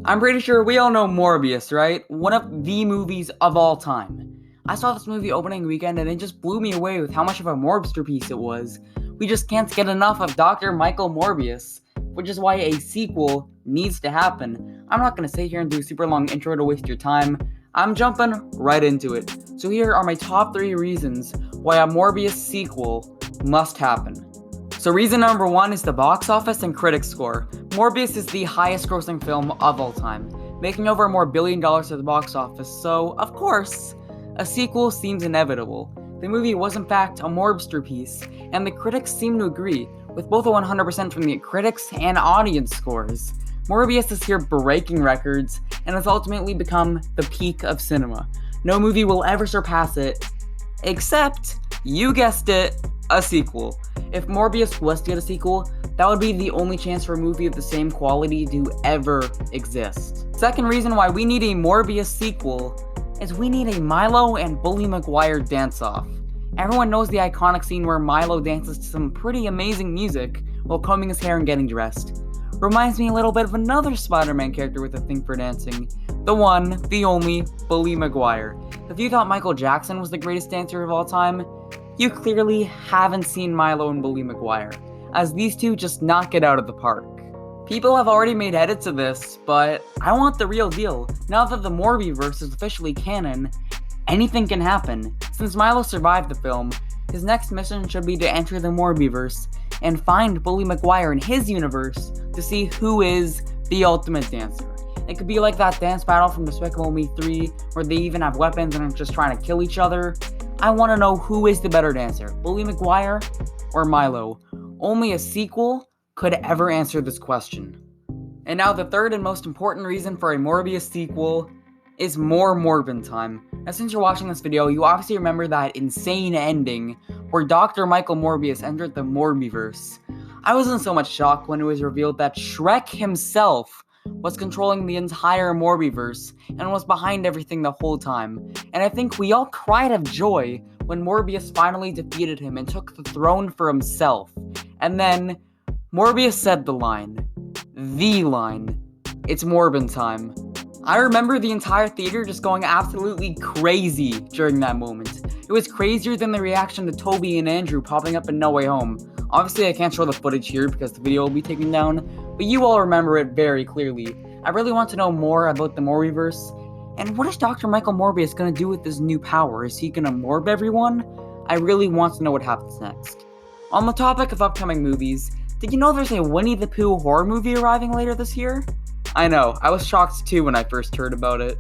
I'm pretty sure we all know Morbius, right? One of the movies of all time. I saw this movie opening weekend and it just blew me away with how much of a Morbster piece it was. We just can't get enough of Dr. Michael Morbius, which is why a sequel needs to happen. I'm not going to sit here and do a super long intro to waste your time. I'm jumping right into it. So here are my top 3 reasons why a Morbius sequel must happen. So reason number 1 is the box office and critics score. Morbius is the highest grossing film of all time, making over more $1 billion at the box office, so of course, a sequel seems inevitable. The movie was in fact a Morbster piece, and the critics seem to agree, with both a 100% from the critics and audience scores. Morbius is here breaking records, and has ultimately become the peak of cinema. No movie will ever surpass it, except, you guessed it, a sequel. If Morbius was to get a sequel, that would be the only chance for a movie of the same quality to ever exist. Second reason why we need a Morbius sequel is we need a Milo and Bully Maguire dance-off. Everyone knows the iconic scene where Milo dances to some pretty amazing music while combing his hair and getting dressed. Reminds me a little bit of another Spider-Man character with a thing for dancing. The one, the only, Bully Maguire. If you thought Michael Jackson was the greatest dancer of all time, you clearly haven't seen Milo and Bully Maguire, as these two just knock it out of the park. People have already made edits of this, but I want the real deal. Now that the Morbiverse is officially canon, anything can happen. Since Milo survived the film, his next mission should be to enter the Morbiverse and find Bully Maguire in his universe to see who is the ultimate dancer. It could be like that dance battle from Despicable Me 3, where they even have weapons and are just trying to kill each other. I want to know who is the better dancer, Bully Maguire or Milo. Only a sequel could ever answer this question. And now the third and most important reason for a Morbius sequel is more Morbin time. Now since you're watching this video, you obviously remember that insane ending where Dr. Michael Morbius entered the Morbiverse. I was in so much shock when it was revealed that Shrek himself was controlling the entire Morbiverse and was behind everything the whole time. And I think we all cried of joy when Morbius finally defeated him and took the throne for himself. And then Morbius said the line, it's Morbin time. I remember the entire theater just going absolutely crazy during that moment. It was crazier than the reaction to Toby and Andrew popping up in No Way Home. Obviously I can't show the footage here because the video will be taken down, but you all remember it very clearly. I really want to know more about the Morbiverse, and what is Dr. Michael Morbius going to do with this new power? Is he going to morb everyone? I really want to know what happens next. On the topic of upcoming movies, did you know there's a Winnie the Pooh horror movie arriving later this year? I know, I was shocked too when I first heard about it.